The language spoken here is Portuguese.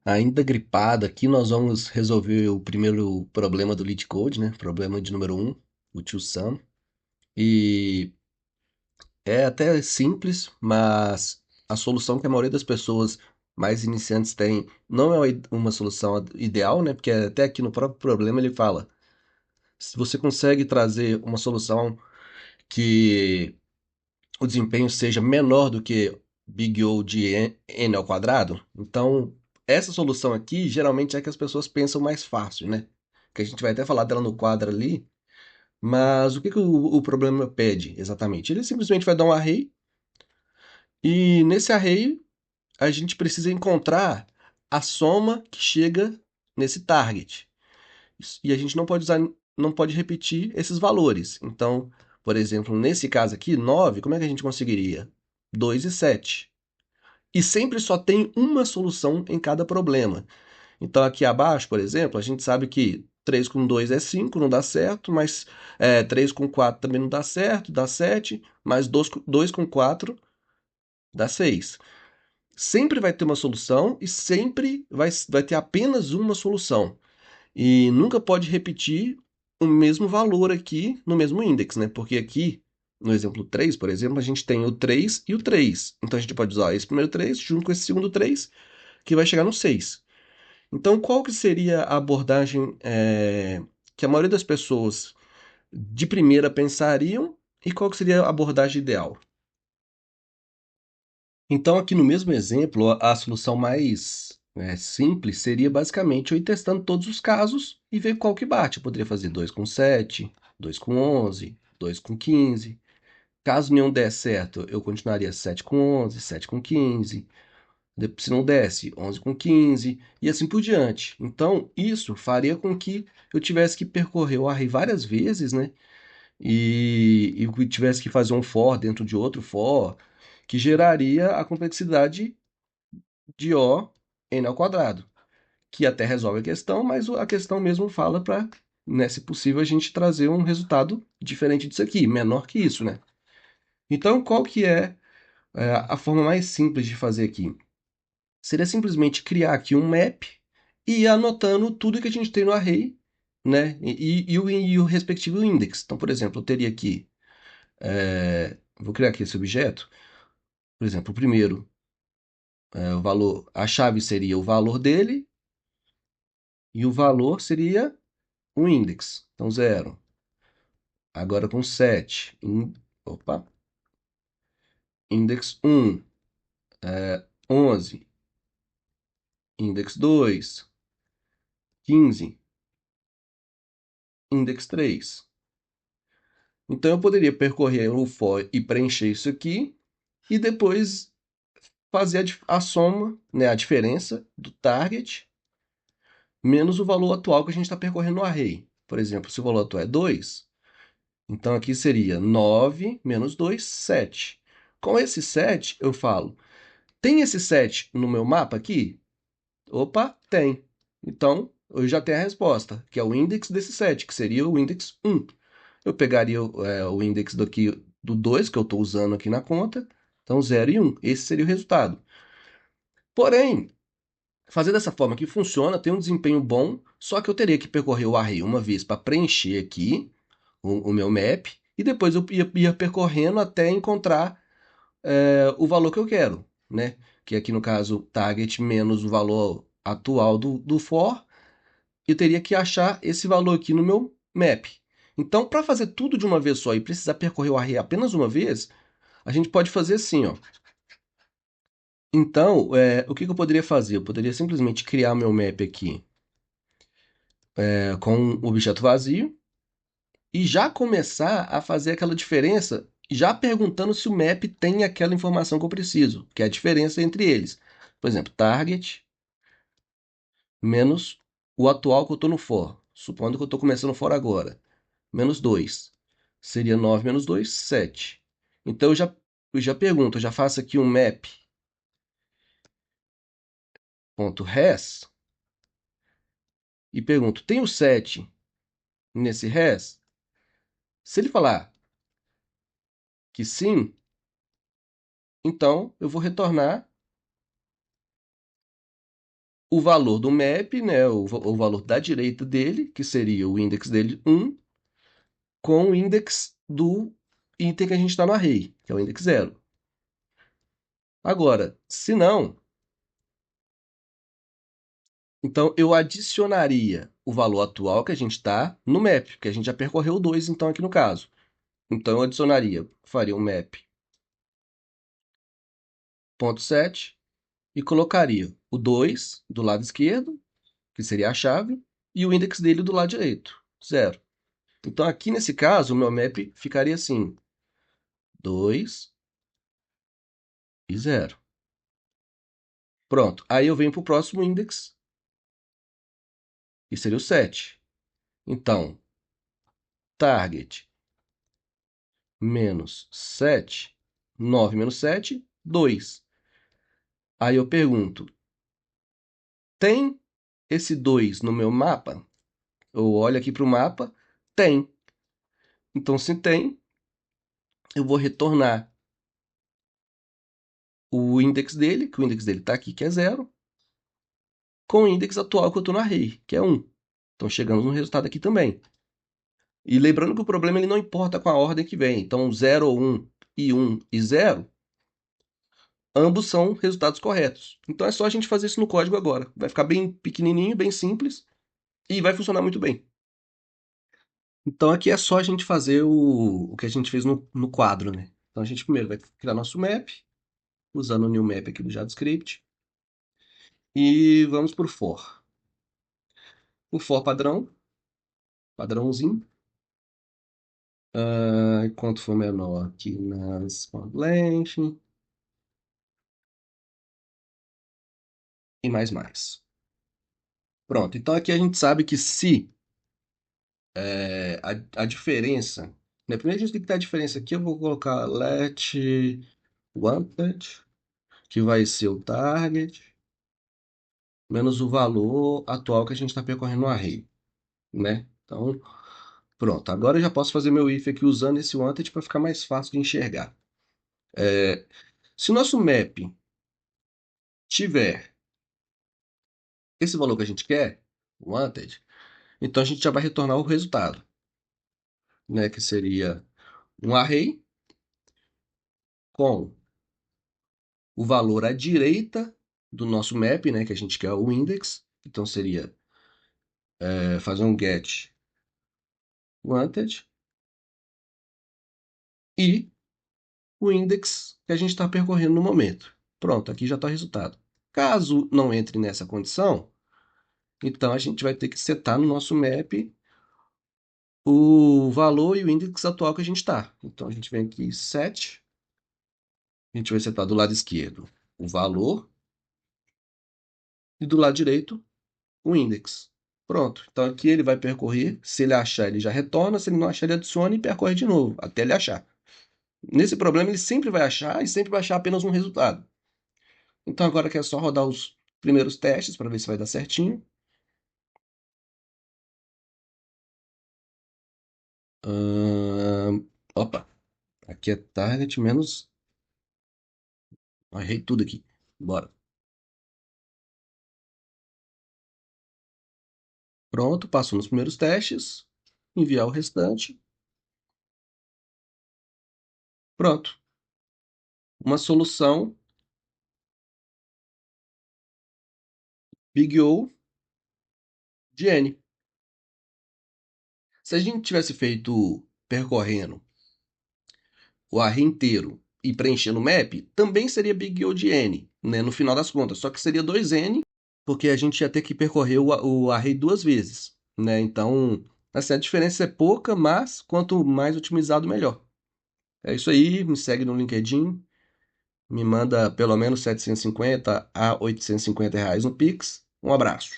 Ainda gripado aqui, nós vamos resolver o primeiro problema do Leet Code, né? Problema de número um, o toSum. E é até simples, mas a solução que a maioria das pessoas mais iniciantes tem não é uma solução ideal, né? Porque até aqui no próprio problema ele fala, se você consegue trazer uma solução que o desempenho seja menor do que Big O de n ao quadrado, então essa solução aqui geralmente é que as pessoas pensam mais fácil, né? Que a gente vai até falar dela no quadro ali, mas o que que o problema pede exatamente? Ele simplesmente vai dar um array e nesse array a gente precisa encontrar a soma que chega nesse target. E a gente não pode usar, não pode repetir esses valores. Então, por exemplo, nesse caso aqui, 9, como é que a gente conseguiria? 2 e 7. E sempre só tem uma solução em cada problema. Então, aqui abaixo, por exemplo, a gente sabe que 3 com 2 é 5, não dá certo, mas 3 com 4 também não dá certo, dá 7, mas 2 com 4 dá 6. Sempre vai ter uma solução e sempre vai ter apenas uma solução. E nunca pode repetir o mesmo valor aqui no mesmo index, né? Porque aqui, no exemplo 3, por exemplo, a gente tem o 3 e o 3. Então a gente pode usar esse primeiro 3 junto com esse segundo 3, que vai chegar no 6. Então qual que seria a abordagem que a maioria das pessoas de primeira pensariam e qual que seria a abordagem ideal? Então, aqui no mesmo exemplo, a solução mais simples seria basicamente eu ir testando todos os casos e ver qual que bate. Eu poderia fazer 2 com 7, 2 com 11, 2 com 15. Caso nenhum der certo, eu continuaria 7 com 11, 7 com 15. Se não desse, 11 com 15 e assim por diante. Então, isso faria com que eu tivesse que percorrer o array várias vezes, né? E eu tivesse que fazer um for dentro de outro for, que geraria a complexidade de O n ao quadrado, que até resolve a questão, mas a questão mesmo fala para, né, se possível, a gente trazer um resultado diferente disso aqui, menor que isso, né? Então, qual que é a forma mais simples de fazer aqui? Seria simplesmente criar aqui um map e ir anotando tudo que a gente tem no array, né? E o respectivo index. Então, por exemplo, eu teria aqui, vou criar aqui esse objeto, por exemplo, o primeiro, o valor, a chave seria o valor dele e o valor seria o index. Então, 0. Agora com 7. Opa. Index 1. 11. Index 2. 15. Index 3. Então, eu poderia percorrer o for e preencher isso aqui. E depois fazer a soma, né, a diferença do target menos o valor atual que a gente está percorrendo no array. Por exemplo, se o valor atual é 2, então aqui seria 9 menos 2, 7. Com esse 7, eu falo, tem esse 7 no meu mapa aqui? Opa, tem. Então, eu já tenho a resposta, que é o index desse 7, que seria o index 1. Eu pegaria o index daqui do 2, que eu estou usando aqui na conta, então 0 e 1. Esse seria o resultado. Porém, fazer dessa forma que funciona, tem um desempenho bom, só que eu teria que percorrer o array uma vez para preencher aqui o meu map, e depois eu ia percorrendo até encontrar o valor que eu quero, né? Que aqui no caso, target menos o valor atual do for, eu teria que achar esse valor aqui no meu map. Então, para fazer tudo de uma vez só e precisar percorrer o array apenas uma vez, a gente pode fazer assim, ó. Então, o que que eu poderia fazer? Eu poderia simplesmente criar meu map aqui com um objeto vazio e já começar a fazer aquela diferença, já perguntando se o map tem aquela informação que eu preciso, que é a diferença entre eles. Por exemplo, target menos o atual que eu estou no for. Supondo que eu estou começando o for agora. Menos 2. Seria 9 menos 2, 7. Então eu já pergunto, eu já faço aqui um map.res e pergunto, tem o 7 nesse res? Se ele falar que sim, então eu vou retornar o valor do map, né, o valor da direita dele, que seria o index dele 1, com o index do item que a gente está no array, que é o index 0. Agora, se não, então eu adicionaria o valor atual que a gente está no map, porque a gente já percorreu o 2, então, aqui no caso. Então, eu adicionaria, faria um map.set e colocaria o 2 do lado esquerdo, que seria a chave, e o index dele do lado direito, 0. Então, aqui nesse caso, o meu map ficaria assim, 2 e 0. Pronto. Aí eu venho para o próximo index, que seria o 7. Então, target menos 7, 9 menos 7, 2. Aí eu pergunto, tem esse 2 no meu mapa? Eu olho aqui para o mapa, tem. Então, se tem, eu vou retornar o index dele, que o index dele está aqui, que é 0, com o index atual que eu estou no array, que é 1. Então, chegamos no resultado aqui também. E lembrando que o problema ele não importa com a ordem que vem. Então, 0, 1 e 0, ambos são resultados corretos. Então, é só a gente fazer isso no código agora. Vai ficar bem pequenininho, bem simples e vai funcionar muito bem. Então, aqui é só a gente fazer o que a gente fez no quadro, né? Então, a gente primeiro vai criar nosso map, usando o new map aqui do JavaScript. E vamos por for. O for padrão, padrãozinho. Enquanto for menor aqui nas length e mais. Pronto, então aqui a gente sabe que se a diferença, né, primeiro a gente tem que ter a diferença aqui, eu vou colocar let wanted, que vai ser o target, menos o valor atual que a gente está percorrendo no array, né? Então, pronto, agora eu já posso fazer meu if aqui usando esse wanted para ficar mais fácil de enxergar. Se o nosso map tiver esse valor que a gente quer, wanted, então a gente já vai retornar o resultado, né, que seria um array com o valor à direita do nosso map, né, que a gente quer o index. Então, seria fazer um get wanted e o index que a gente está percorrendo no momento. Pronto, aqui já está o resultado. Caso não entre nessa condição, então a gente vai ter que setar no nosso map o valor e o index atual que a gente está. Então, a gente vem aqui, set, a gente vai setar do lado esquerdo o valor e do lado direito o index. Pronto. Então aqui ele vai percorrer. Se ele achar, ele já retorna. Se ele não achar, ele adiciona e percorre de novo, até ele achar. Nesse problema, ele sempre vai achar e sempre vai achar apenas um resultado. Então agora que é só rodar os primeiros testes para ver se vai dar certinho. Opa, aqui é target menos. Errei tudo aqui. Bora. Pronto, passou nos primeiros testes. Enviar o restante. Pronto. Uma solução Big O de N. Se a gente tivesse feito percorrendo o array inteiro e preenchendo o map, também seria Big O de N, né, no final das contas. Só que seria 2N, porque a gente ia ter que percorrer o array duas vezes, né? Então, assim, a diferença é pouca, mas quanto mais otimizado, melhor. É isso aí, me segue no LinkedIn, me manda pelo menos 750 a 850 reais no Pix. Um abraço.